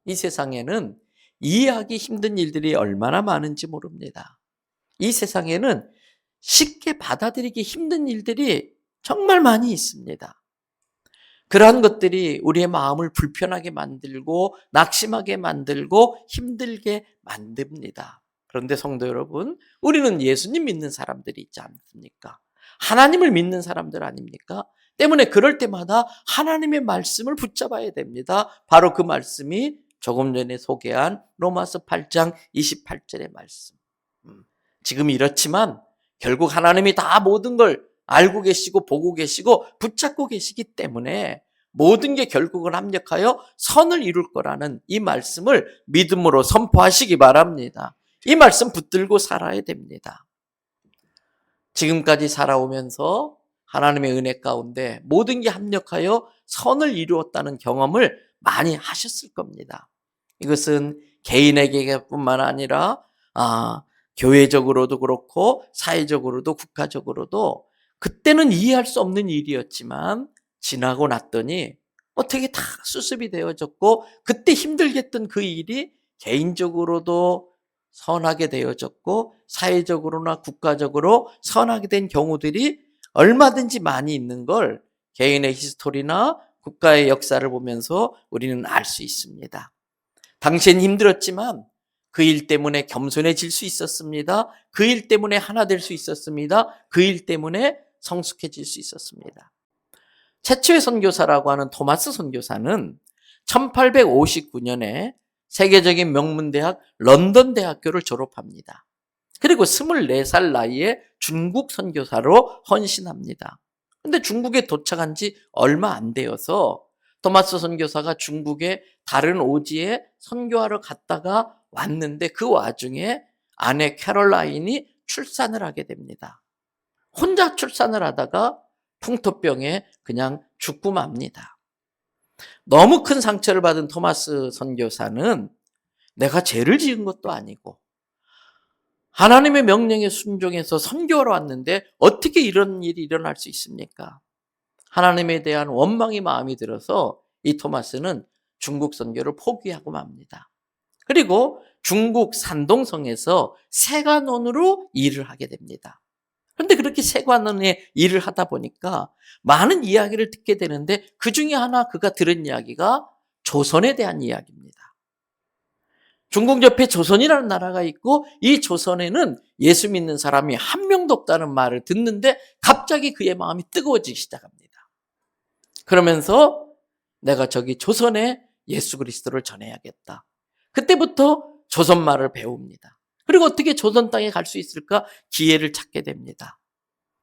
이 세상에는 이해하기 힘든 일들이 얼마나 많은지 모릅니다. 이 세상에는 쉽게 받아들이기 힘든 일들이 정말 많이 있습니다. 그러한 것들이 우리의 마음을 불편하게 만들고 낙심하게 만들고 힘들게 만듭니다. 그런데 성도 여러분, 우리는 예수님 믿는 사람들이 있지 않습니까? 하나님을 믿는 사람들 아닙니까? 때문에 그럴 때마다 하나님의 말씀을 붙잡아야 됩니다. 바로 그 말씀이 조금 전에 소개한 로마서 8장 28절의 말씀. 지금 이렇지만 결국 하나님이 다 모든 걸 알고 계시고 보고 계시고 붙잡고 계시기 때문에 모든 게 결국은 합력하여 선을 이룰 거라는 이 말씀을 믿음으로 선포하시기 바랍니다. 이 말씀 붙들고 살아야 됩니다. 지금까지 살아오면서 하나님의 은혜 가운데 모든 게 합력하여 선을 이루었다는 경험을 많이 하셨을 겁니다. 이것은 개인에게뿐만 아니라 교회적으로도 그렇고 사회적으로도 국가적으로도 그때는 이해할 수 없는 일이었지만 지나고 났더니 어떻게 다 수습이 되어졌고 그때 힘들게 했던 그 일이 개인적으로도 선하게 되어졌고 사회적으로나 국가적으로 선하게 된 경우들이 얼마든지 많이 있는 걸 개인의 히스토리나 국가의 역사를 보면서 우리는 알 수 있습니다. 당시엔 힘들었지만 그 일 때문에 겸손해질 수 있었습니다. 그 일 때문에 하나 될 수 있었습니다. 그 일 때문에 성숙해질 수 있었습니다. 최초의 선교사라고 하는 토마스 선교사는 1859년에 세계적인 명문대학 런던 대학교를 졸업합니다. 그리고 24살 나이에 중국 선교사로 헌신합니다. 그런데 중국에 도착한 지 얼마 안 되어서 토마스 선교사가 중국의 다른 오지에 선교하러 갔다가 왔는데 그 와중에 아내 캐롤라인이 출산을 하게 됩니다. 혼자 출산을 하다가 풍토병에 그냥 죽고 맙니다. 너무 큰 상처를 받은 토마스 선교사는 내가 죄를 지은 것도 아니고 하나님의 명령에 순종해서 선교하러 왔는데 어떻게 이런 일이 일어날 수 있습니까? 하나님에 대한 원망의 마음이 들어서 이 토마스는 중국 선교를 포기하고 맙니다. 그리고 중국 산동성에서 세관원으로 일을 하게 됩니다. 그런데 그렇게 세관원의 일을 하다 보니까 많은 이야기를 듣게 되는데 그 중에 하나 그가 들은 이야기가 조선에 대한 이야기입니다. 중국 옆에 조선이라는 나라가 있고 이 조선에는 예수 믿는 사람이 한 명도 없다는 말을 듣는데 갑자기 그의 마음이 뜨거워지기 시작합니다. 그러면서 내가 저기 조선에 예수 그리스도를 전해야겠다. 그때부터 조선말을 배웁니다. 그리고 어떻게 조선 땅에 갈 수 있을까? 기회를 찾게 됩니다.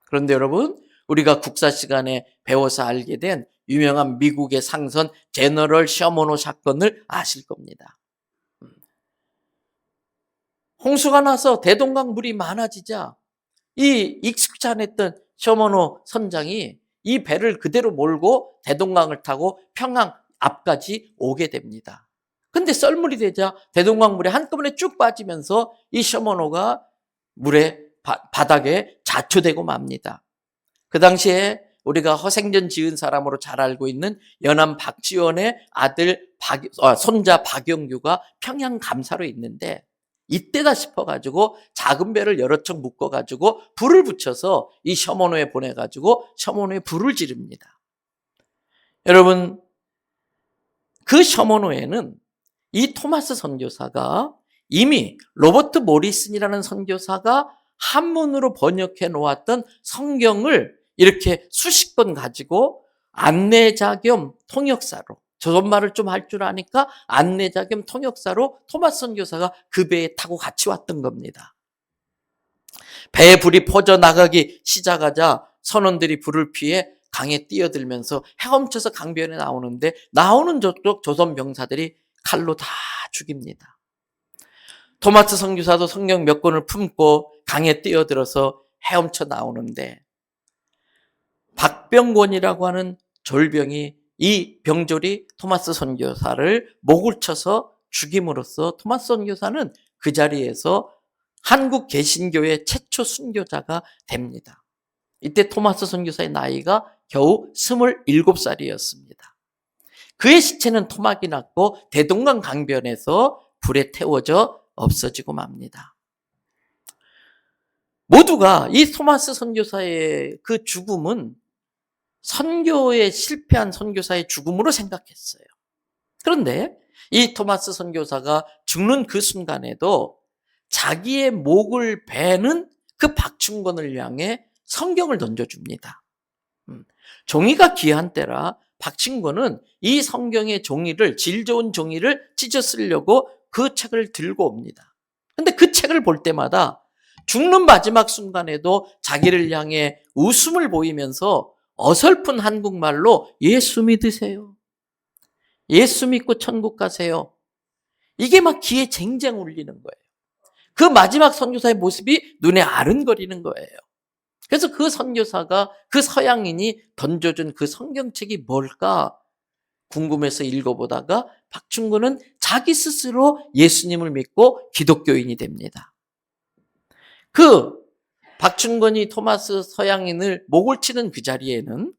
그런데 여러분, 우리가 국사 시간에 배워서 알게 된 유명한 미국의 상선 제너럴 셔먼호 사건을 아실 겁니다. 홍수가 나서 대동강 물이 많아지자 이 익숙치 않았던 셔먼호 선장이 이 배를 그대로 몰고 대동강을 타고 평양 앞까지 오게 됩니다. 근데 썰물이 되자 대동강 물이 한꺼번에 쭉 빠지면서 이 셔먼호가 물에 바닥에 자초되고 맙니다. 그 당시에 우리가 허생전 지은 사람으로 잘 알고 있는 연암 박지원의 아들 손자 박영규가 평양 감사로 있는데 이때다 싶어가지고 작은 배를 여러 척 묶어가지고 불을 붙여서 이 셔먼호에 보내가지고 셔먼호에 불을 지릅니다. 여러분, 그 셔먼호에는 이 토마스 선교사가 이미 로버트 모리슨이라는 선교사가 한문으로 번역해 놓았던 성경을 이렇게 수십 권 가지고 안내자 겸 통역사로, 조선말을 좀 할 줄 아니까 안내자 겸 통역사로 토마스 선교사가 그 배에 타고 같이 왔던 겁니다. 배에 불이 퍼져나가기 시작하자 선원들이 불을 피해 강에 뛰어들면서 헤엄쳐서 강변에 나오는데 나오는 저쪽 조선 병사들이 칼로 다 죽입니다. 토마스 선교사도 성경 몇 권을 품고 강에 뛰어들어서 헤엄쳐 나오는데 박병권이라고 하는 졸병이 이 병졸이 토마스 선교사를 목을 쳐서 죽임으로써 토마스 선교사는 그 자리에서 한국 개신교의 최초 순교자가 됩니다. 이때 토마스 선교사의 나이가 겨우 27살이었습니다. 그의 시체는 토막이 났고 대동강 강변에서 불에 태워져 없어지고 맙니다. 모두가 이 토마스 선교사의 그 죽음은 선교에 실패한 선교사의 죽음으로 생각했어요. 그런데 이 토마스 선교사가 죽는 그 순간에도 자기의 목을 베는 그 박충권을 향해 성경을 던져줍니다. 종이가 귀한 때라 박충권은 이 성경의 종이를, 질 좋은 종이를 찢어 쓰려고 그 책을 들고 옵니다. 근데 그 책을 볼 때마다 죽는 마지막 순간에도 자기를 향해 웃음을 보이면서 어설픈 한국말로 예수 믿으세요. 예수 믿고 천국 가세요. 이게 막 귀에 쟁쟁 울리는 거예요. 그 마지막 선교사의 모습이 눈에 아른거리는 거예요. 그래서 그 선교사가, 그 서양인이 던져준 그 성경책이 뭘까 궁금해서 읽어보다가 박충근은 자기 스스로 예수님을 믿고 기독교인이 됩니다. 그 박충근이 토마스 서양인을 목을 치는 그 자리에는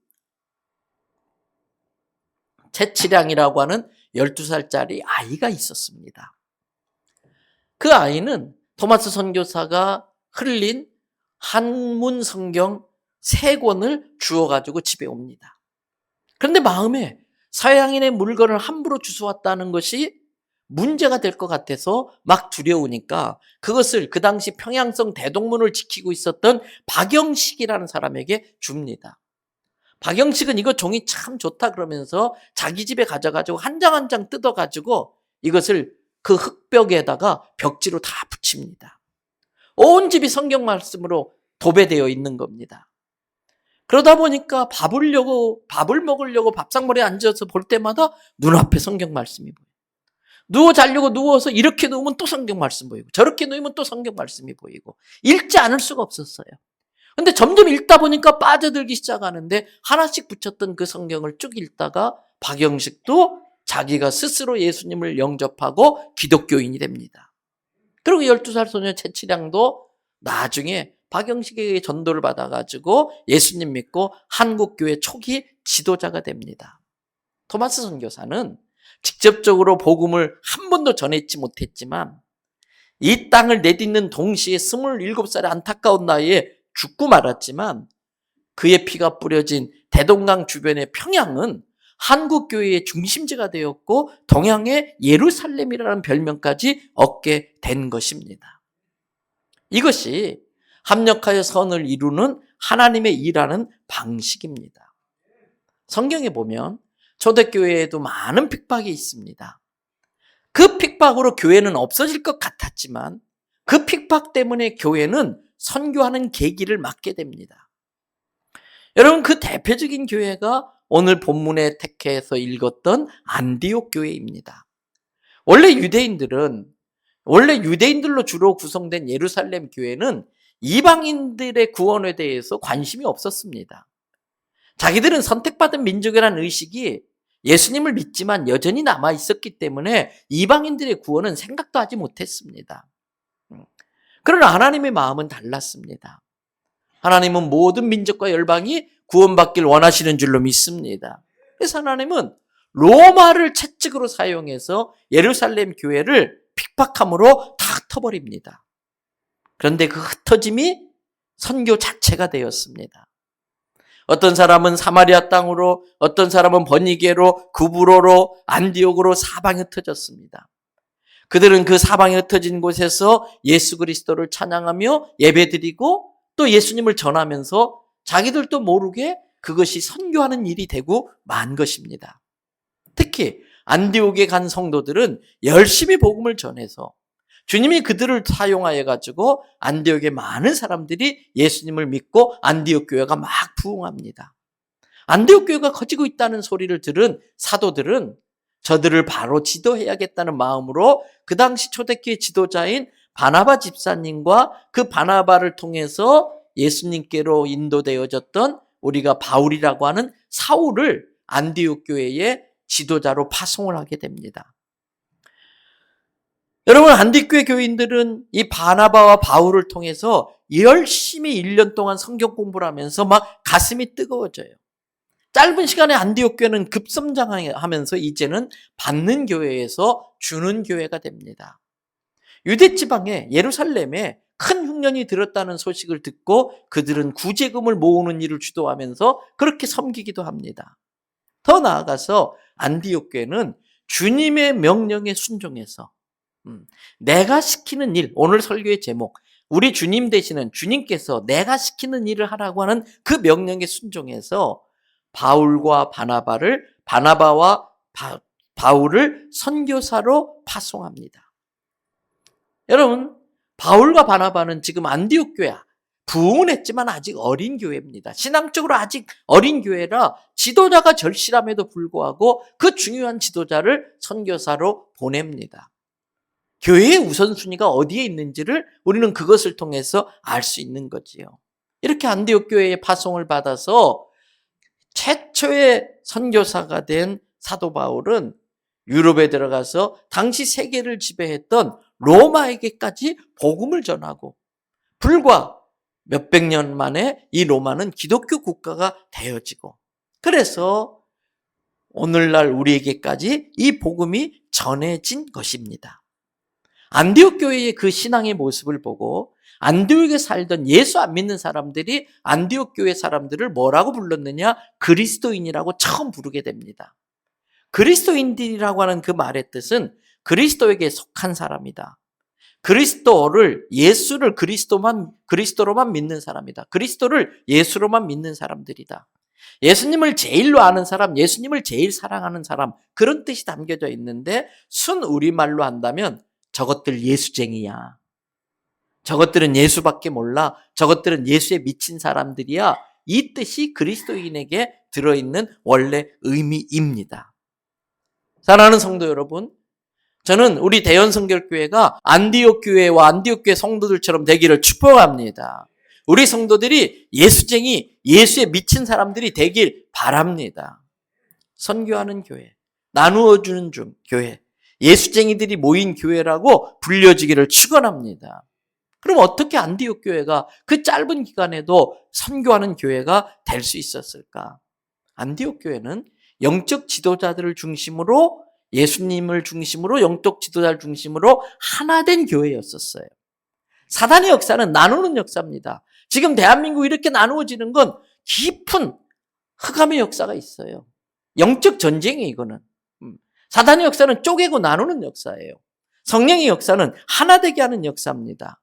채치량이라고 하는 12살짜리 아이가 있었습니다. 그 아이는 토마스 선교사가 흘린 한문 성경 3권을 주워가지고 집에 옵니다. 그런데 마음에 서양인의 물건을 함부로 주워왔다는 것이 문제가 될 것 같아서 막 두려우니까 그것을 그 당시 평양성 대동문을 지키고 있었던 박영식이라는 사람에게 줍니다. 박영식은 이거 종이 참 좋다 그러면서 자기 집에 가져가지고 한 장 한 장 뜯어가지고 이것을 그 흙벽에다가 벽지로 다 붙입니다. 온 집이 성경 말씀으로 도배되어 있는 겁니다. 그러다 보니까 밥을 먹으려고 밥상머리에 앉아서 볼 때마다 눈앞에 성경 말씀이 보여요. 누워 자려고 누워서 이렇게 누우면 또 성경 말씀 보이고 저렇게 누우면 또 성경 말씀이 보이고 읽지 않을 수가 없었어요. 근데 점점 읽다 보니까 빠져들기 시작하는데 하나씩 붙였던 그 성경을 쭉 읽다가 박영식도 자기가 스스로 예수님을 영접하고 기독교인이 됩니다. 그리고 12살 소녀 채치량도 나중에 박영식에게 전도를 받아가지고 예수님 믿고 한국교회 초기 지도자가 됩니다. 토마스 선교사는 직접적으로 복음을 한 번도 전했지 못했지만 이 땅을 내딛는 동시에 27살의 안타까운 나이에 죽고 말았지만 그의 피가 뿌려진 대동강 주변의 평양은 한국교회의 중심지가 되었고 동양의 예루살렘이라는 별명까지 얻게 된 것입니다. 이것이 합력하여 선을 이루는 하나님의 일하는 방식입니다. 성경에 보면 초대교회에도 많은 핍박이 있습니다. 그 핍박으로 교회는 없어질 것 같았지만 그 핍박 때문에 교회는 선교하는 계기를 맞게 됩니다. 여러분, 그 대표적인 교회가 오늘 본문에 택해서 읽었던 안디옥 교회입니다. 원래 유대인들로 주로 구성된 예루살렘 교회는 이방인들의 구원에 대해서 관심이 없었습니다. 자기들은 선택받은 민족이라는 의식이 예수님을 믿지만 여전히 남아 있었기 때문에 이방인들의 구원은 생각도 하지 못했습니다. 그러나 하나님의 마음은 달랐습니다. 하나님은 모든 민족과 열방이 구원받길 원하시는 줄로 믿습니다. 그래서 하나님은 로마를 채찍으로 사용해서 예루살렘 교회를 핍박함으로 다 흩어버립니다. 그런데 그 흩어짐이 선교 자체가 되었습니다. 어떤 사람은 사마리아 땅으로, 어떤 사람은 버니게로, 구브로로, 안디옥으로 사방에 흩어졌습니다. 그들은 그 사방에 흩어진 곳에서 예수 그리스도를 찬양하며 예배드리고 또 예수님을 전하면서 자기들도 모르게 그것이 선교하는 일이 되고 만 것입니다. 특히 안디옥에 간 성도들은 열심히 복음을 전해서 주님이 그들을 사용하여 가지고 안디옥의 많은 사람들이 예수님을 믿고 안디옥 교회가 막 부흥합니다. 안디옥 교회가 커지고 있다는 소리를 들은 사도들은 저들을 바로 지도해야겠다는 마음으로 그 당시 초대교회 지도자인 바나바 집사님과 그 바나바를 통해서 예수님께로 인도되어졌던 우리가 바울이라고 하는 사울을 안디옥 교회의 지도자로 파송을 하게 됩니다. 여러분, 안디옥 교인들은 이 바나바와 바울을 통해서 열심히 1년 동안 성경 공부를 하면서 막 가슴이 뜨거워져요. 짧은 시간에 안디옥 교회는 급성장하면서 이제는 받는 교회에서 주는 교회가 됩니다. 유대 지방에 예루살렘에 큰 흉년이 들었다는 소식을 듣고 그들은 구제금을 모으는 일을 주도하면서 그렇게 섬기기도 합니다. 더 나아가서 안디옥 교회는 주님의 명령에 순종해서 내가 시키는 일, 오늘 설교의 제목, 우리 주님 되시는 주님께서 내가 시키는 일을 하라고 하는 그 명령에 순종해서 바나바와 바울을 선교사로 파송합니다. 여러분, 바울과 바나바는 지금 안디옥 교회야. 부흥은 했지만 아직 어린 교회입니다. 신앙적으로 아직 어린 교회라 지도자가 절실함에도 불구하고 그 중요한 지도자를 선교사로 보냅니다. 교회의 우선순위가 어디에 있는지를 우리는 그것을 통해서 알 수 있는 거지요. 이렇게 안디옥 교회의 파송을 받아서 최초의 선교사가 된 사도 바울은 유럽에 들어가서 당시 세계를 지배했던 로마에게까지 복음을 전하고 불과 몇백 년 만에 이 로마는 기독교 국가가 되어지고 그래서 오늘날 우리에게까지 이 복음이 전해진 것입니다. 안디옥 교회의 그 신앙의 모습을 보고 안디옥에 살던 예수 안 믿는 사람들이 안디옥 교회 사람들을 뭐라고 불렀느냐? 그리스도인이라고 처음 부르게 됩니다. 그리스도인들이라고 하는 그 말의 뜻은 그리스도에게 속한 사람이다. 예수를 그리스도로만 믿는 사람이다. 그리스도를 예수로만 믿는 사람들이다. 예수님을 제일로 아는 사람, 예수님을 제일 사랑하는 사람, 그런 뜻이 담겨져 있는데 순 우리말로 한다면 저것들 예수쟁이야. 저것들은 예수밖에 몰라. 저것들은 예수에 미친 사람들이야. 이 뜻이 그리스도인에게 들어있는 원래 의미입니다. 사랑하는 성도 여러분, 저는 우리 대연성결교회가 안디옥 교회와 안디옥 교회 성도들처럼 되기를 축복합니다. 우리 성도들이 예수쟁이, 예수에 미친 사람들이 되길 바랍니다. 선교하는 교회, 나누어주는 교회, 예수쟁이들이 모인 교회라고 불려지기를 축원합니다. 그럼 어떻게 안디옥 교회가 그 짧은 기간에도 선교하는 교회가 될 수 있었을까? 안디옥 교회는 영적 지도자들을 중심으로 예수님을 중심으로 영적 지도자를 중심으로 하나 된 교회였었어요. 사단의 역사는 나누는 역사입니다. 지금 대한민국이 이렇게 나누어지는 건 깊은 흑암의 역사가 있어요. 영적 전쟁이 이거는. 사단의 역사는 쪼개고 나누는 역사예요. 성령의 역사는 하나 되게 하는 역사입니다.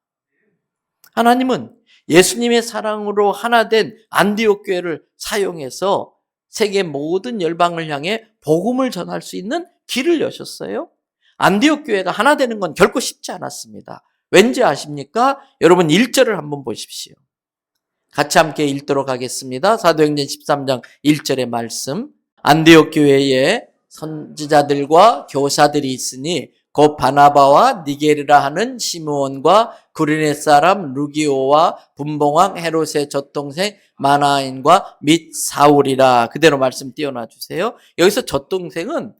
하나님은 예수님의 사랑으로 하나 된 안디옥 교회를 사용해서 세계 모든 열방을 향해 복음을 전할 수 있는 길을 여셨어요. 안디옥 교회가 하나 되는 건 결코 쉽지 않았습니다. 왠지 아십니까? 여러분 1절을 한번 보십시오. 같이 함께 읽도록 하겠습니다. 사도행전 13장 1절의 말씀. 안디옥 교회에 선지자들과 교사들이 있으니 곧 바나바와 니게르라 하는 시므온과 구레네 사람 루기오와 분봉왕 헤롯의 젖동생 마나인과 및 사울이라. 그대로 말씀 띄워놔 주세요. 여기서 젖동생은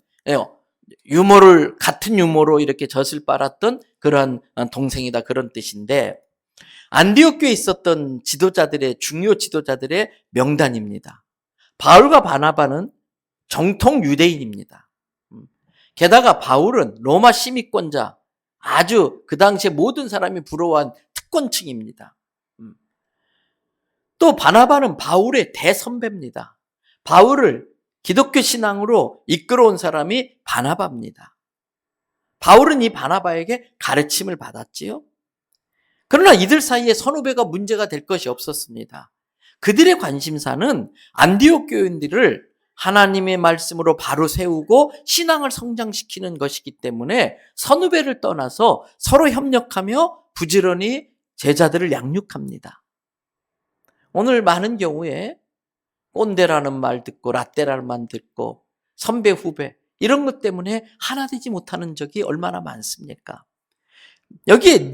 같은 유모로 이렇게 젖을 빨았던 그런 동생이다, 그런 뜻인데 안디옥 교회에 있었던 중요 지도자들의 명단입니다. 바울과 바나바는 정통 유대인입니다. 게다가 바울은 로마 시민권자, 아주 그 당시에 모든 사람이 부러워한 특권층입니다. 또 바나바는 바울의 대선배입니다. 바울을 기독교 신앙으로 이끌어온 사람이 바나바입니다. 바울은 이 바나바에게 가르침을 받았지요. 그러나 이들 사이에 선후배가 문제가 될 것이 없었습니다. 그들의 관심사는 안디옥 교인들을 하나님의 말씀으로 바로 세우고 신앙을 성장시키는 것이기 때문에 선후배를 떠나서 서로 협력하며 부지런히 제자들을 양육합니다. 오늘 많은 경우에 꼰대라는 말 듣고 라떼라는 말 듣고 선배 후배 이런 것 때문에 하나 되지 못하는 적이 얼마나 많습니까? 여기에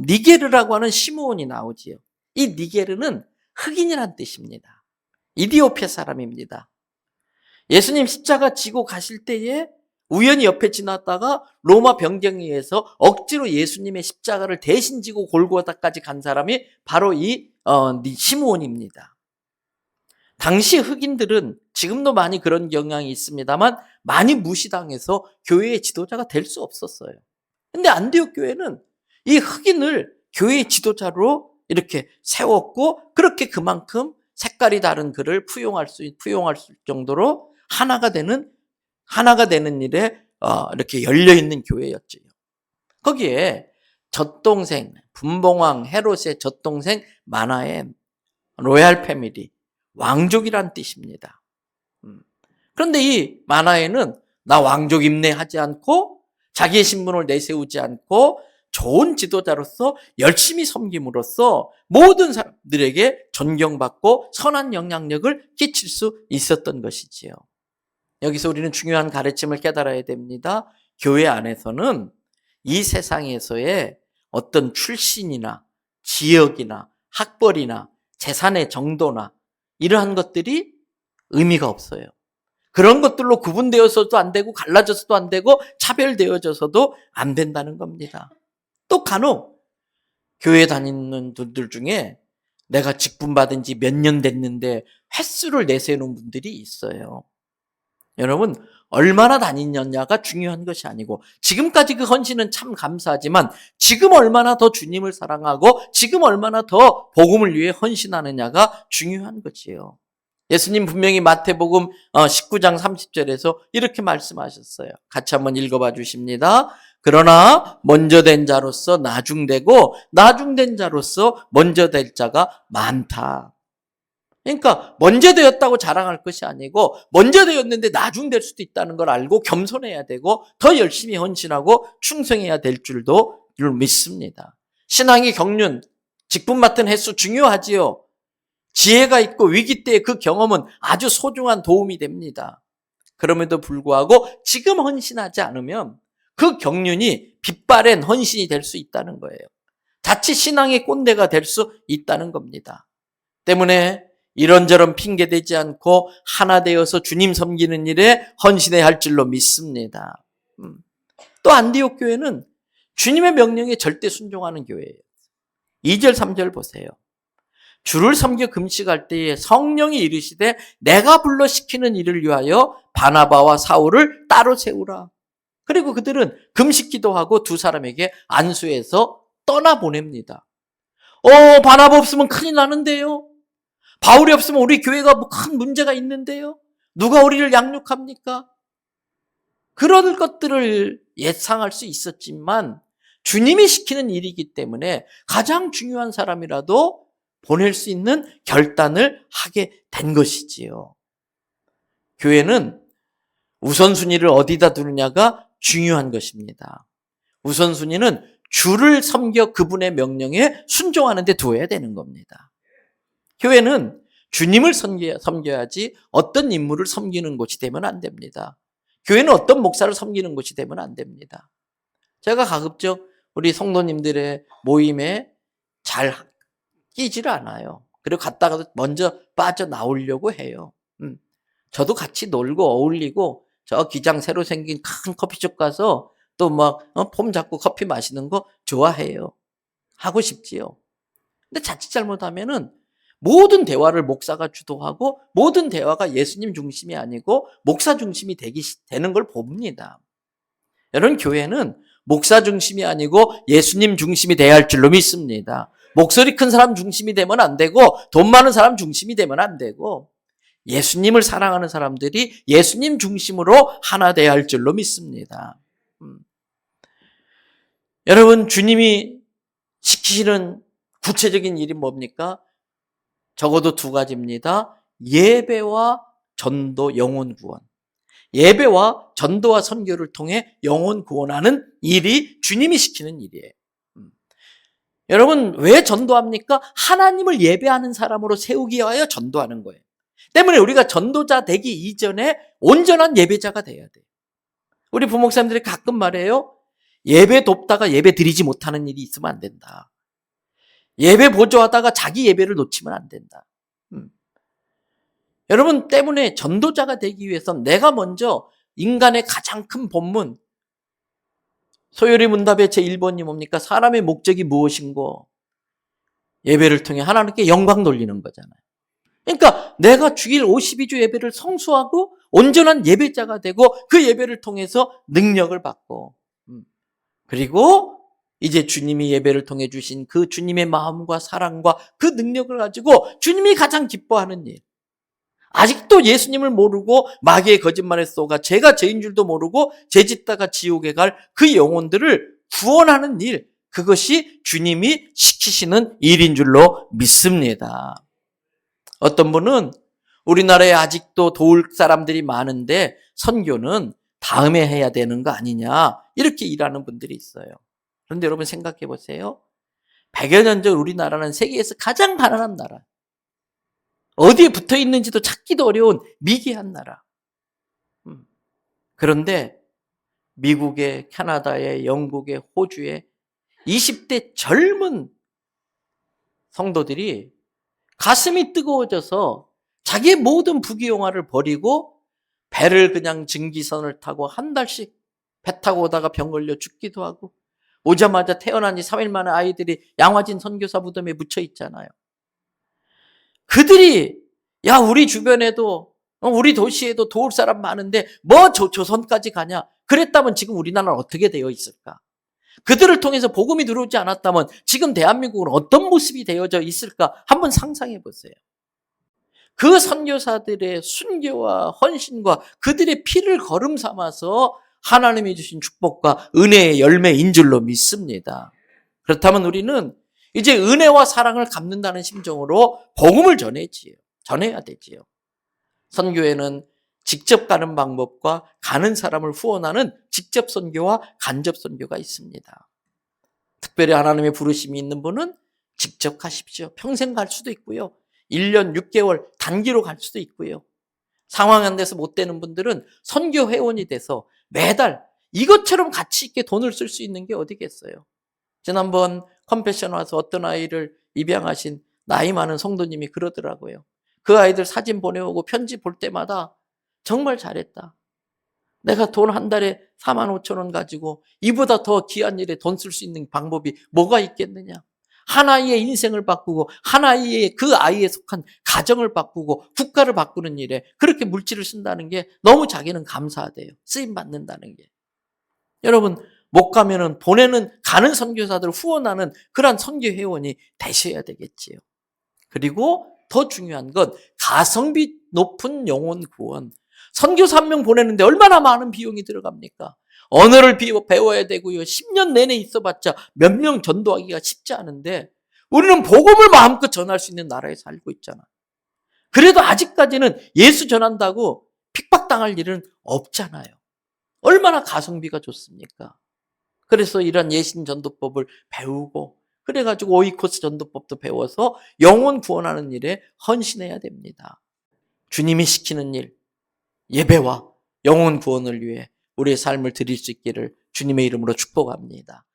니게르라고 하는 시므온이 나오지요. 이 니게르는 흑인이란 뜻입니다. 이디오피아 사람입니다. 예수님 십자가 지고 가실 때에 우연히 옆에 지났다가 로마 병정에 의해서 억지로 예수님의 십자가를 대신 지고 골고다까지 간 사람이 바로 이 시므온입니다. 당시 흑인들은 지금도 많이 그런 경향이 있습니다만 많이 무시당해서 교회의 지도자가 될 수 없었어요. 근데 안디옥 교회는 이 흑인을 교회의 지도자로 이렇게 세웠고, 그렇게 그만큼 색깔이 다른 그를 포용할 수 정도로 하나가 되는 일에 이렇게 열려 있는 교회였죠. 거기에 젖동생 분봉왕 헤롯의 젖동생 마나의 로얄 패밀리, 왕족이란 뜻입니다. 그런데 이 마나에는 나 왕족임내 하지 않고 자기의 신분을 내세우지 않고 좋은 지도자로서 열심히 섬김으로써 모든 사람들에게 존경받고 선한 영향력을 끼칠 수 있었던 것이지요. 여기서 우리는 중요한 가르침을 깨달아야 됩니다. 교회 안에서는 이 세상에서의 어떤 출신이나 지역이나 학벌이나 재산의 정도나 이러한 것들이 의미가 없어요. 그런 것들로 구분되어서도 안 되고 갈라져서도 안 되고 차별되어져서도 안 된다는 겁니다. 또 간혹 교회 다니는 분들 중에 내가 직분 받은 지 몇 년 됐는데 횟수를 내세우는 분들이 있어요. 여러분, 얼마나 다니느냐가 중요한 것이 아니고, 지금까지 그 헌신은 참 감사하지만 지금 얼마나 더 주님을 사랑하고 지금 얼마나 더 복음을 위해 헌신하느냐가 중요한 거지요. 예수님 분명히 마태복음 19장 30절에서 이렇게 말씀하셨어요. 같이 한번 읽어봐 주십니다. 그러나 먼저 된 자로서 나중되고 나중된 자로서 먼저 될 자가 많다. 그러니까 먼저 되었다고 자랑할 것이 아니고 먼저 되었는데 나중 될 수도 있다는 걸 알고 겸손해야 되고 더 열심히 헌신하고 충성해야 될 줄도 믿습니다. 신앙의 경륜, 직분 맡은 횟수 중요하지요. 지혜가 있고 위기 때의 그 경험은 아주 소중한 도움이 됩니다. 그럼에도 불구하고 지금 헌신하지 않으면 그 경륜이 빛바랜 헌신이 될 수 있다는 거예요. 자칫 신앙의 꼰대가 될 수 있다는 겁니다. 때문에 이런저런 핑계대지 않고 하나 되어서 주님 섬기는 일에 헌신해야 할 줄로 믿습니다. 또 안디옥 교회는 주님의 명령에 절대 순종하는 교회예요. 2절 3절 보세요. 주를 섬겨 금식할 때에 성령이 이르시되 내가 불러 시키는 일을 위하여 바나바와 사울을 따로 세우라. 그리고 그들은 금식 기도하고 두 사람에게 안수해서 떠나보냅니다. 바나바 없으면 큰일 나는데요. 바울이 없으면 우리 교회가 뭐 큰 문제가 있는데요. 누가 우리를 양육합니까? 그런 것들을 예상할 수 있었지만 주님이 시키는 일이기 때문에 가장 중요한 사람이라도 보낼 수 있는 결단을 하게 된 것이지요. 교회는 우선순위를 어디다 두느냐가 중요한 것입니다. 우선순위는 주를 섬겨 그분의 명령에 순종하는 데 두어야 되는 겁니다. 교회는 주님을 섬겨야지 어떤 인물을 섬기는 곳이 되면 안 됩니다. 교회는 어떤 목사를 섬기는 곳이 되면 안 됩니다. 제가 가급적 우리 성도님들의 모임에 잘 끼지를 않아요. 그리고 갔다가도 먼저 빠져나오려고 해요. 저도 같이 놀고 어울리고 저 기장 새로 생긴 큰 커피숍 가서 또 막 폼 잡고 커피 마시는 거 좋아해요. 하고 싶지요. 근데 자칫 잘못하면은 모든 대화를 목사가 주도하고 모든 대화가 예수님 중심이 아니고 목사 중심이 되는 걸 봅니다. 여러분, 교회는 목사 중심이 아니고 예수님 중심이 돼야 할 줄로 믿습니다. 목소리 큰 사람 중심이 되면 안 되고 돈 많은 사람 중심이 되면 안 되고 예수님을 사랑하는 사람들이 예수님 중심으로 하나 돼야 할 줄로 믿습니다. 여러분, 주님이 시키시는 구체적인 일이 뭡니까? 적어도 두 가지입니다. 예배와 전도, 영혼 구원. 예배와 전도와 선교를 통해 영혼 구원하는 일이 주님이 시키는 일이에요. 여러분, 왜 전도합니까? 하나님을 예배하는 사람으로 세우기 위하여 전도하는 거예요. 때문에 우리가 전도자 되기 이전에 온전한 예배자가 돼야 돼요. 우리 부목사님들이 가끔 말해요. 예배 돕다가 예배 드리지 못하는 일이 있으면 안 된다. 예배 보조하다가 자기 예배를 놓치면 안 된다. 여러분, 때문에 전도자가 되기 위해서 내가 먼저 인간의 가장 큰 본문, 소요리 문답의 제1번이 뭡니까? 사람의 목적이 무엇인고? 예배를 통해 하나님께 영광 돌리는 거잖아요. 그러니까 내가 주일 52주 예배를 성수하고 온전한 예배자가 되고 그 예배를 통해서 능력을 받고 그리고 이제 주님이 예배를 통해 주신 그 주님의 마음과 사랑과 그 능력을 가지고 주님이 가장 기뻐하는 일. 아직도 예수님을 모르고 마귀의 거짓말에 속아 제가 죄인 줄도 모르고 죄 짓다가 지옥에 갈 그 영혼들을 구원하는 일. 그것이 주님이 시키시는 일인 줄로 믿습니다. 어떤 분은 우리나라에 아직도 도울 사람들이 많은데 선교는 다음에 해야 되는 거 아니냐 이렇게 일하는 분들이 있어요. 그런데 여러분 생각해 보세요. 100여 년 전 우리나라는 세계에서 가장 가난한 나라. 어디에 붙어 있는지도 찾기도 어려운 미개한 나라. 그런데 미국의, 캐나다의, 영국의, 호주의 20대 젊은 성도들이 가슴이 뜨거워져서 자기의 모든 부귀영화를 버리고 배를 그냥 증기선을 타고 한 달씩 배 타고 오다가 병 걸려 죽기도 하고 오자마자 태어난 지 3일 만에 아이들이 양화진 선교사 무덤에 묻혀 있잖아요. 그들이 야 우리 주변에도 우리 도시에도 도울 사람 많은데 뭐 조선까지 가냐. 그랬다면 지금 우리나라는 어떻게 되어 있을까? 그들을 통해서 복음이 들어오지 않았다면 지금 대한민국은 어떤 모습이 되어져 있을까? 한번 상상해 보세요. 그 선교사들의 순교와 헌신과 그들의 피를 거름 삼아서 하나님이 주신 축복과 은혜의 열매인 줄로 믿습니다. 그렇다면 우리는 이제 은혜와 사랑을 갚는다는 심정으로 복음을 전해야 되지요. 선교에는 직접 가는 방법과 가는 사람을 후원하는 직접 선교와 간접 선교가 있습니다. 특별히 하나님의 부르심이 있는 분은 직접 가십시오. 평생 갈 수도 있고요. 1년 6개월 단기로 갈 수도 있고요. 상황이 안 돼서 못 되는 분들은 선교 회원이 돼서 매달 이것처럼 가치 있게 돈을 쓸 수 있는 게 어디겠어요. 지난번 컴패션 와서 어떤 아이를 입양하신 나이 많은 성도님이 그러더라고요. 그 아이들 사진 보내오고 편지 볼 때마다 정말 잘했다. 내가 돈 한 달에 4만 5천 원 가지고 이보다 더 귀한 일에 돈 쓸 수 있는 방법이 뭐가 있겠느냐. 하나의 인생을 바꾸고 하나의 그 아이에 속한 가정을 바꾸고 국가를 바꾸는 일에 그렇게 물질을 쓴다는 게 너무 자기는 감사하대요. 쓰임 받는다는 게. 여러분 못 가면은 보내는 가는 선교사들을 후원하는 그런 선교 회원이 되셔야 되겠지요. 그리고 더 중요한 건 가성비 높은 영혼 구원. 선교사 한 명 보내는데 얼마나 많은 비용이 들어갑니까? 언어를 배워야 되고요. 10년 내내 있어봤자 몇 명 전도하기가 쉽지 않은데 우리는 복음을 마음껏 전할 수 있는 나라에 살고 있잖아. 그래도 아직까지는 예수 전한다고 핍박당할 일은 없잖아요. 얼마나 가성비가 좋습니까? 그래서 이런 예신 전도법을 배우고 그래가지고 오이코스 전도법도 배워서 영혼 구원하는 일에 헌신해야 됩니다. 주님이 시키는 일, 예배와 영혼 구원을 위해 우리의 삶을 드릴 수 있기를 주님의 이름으로 축복합니다.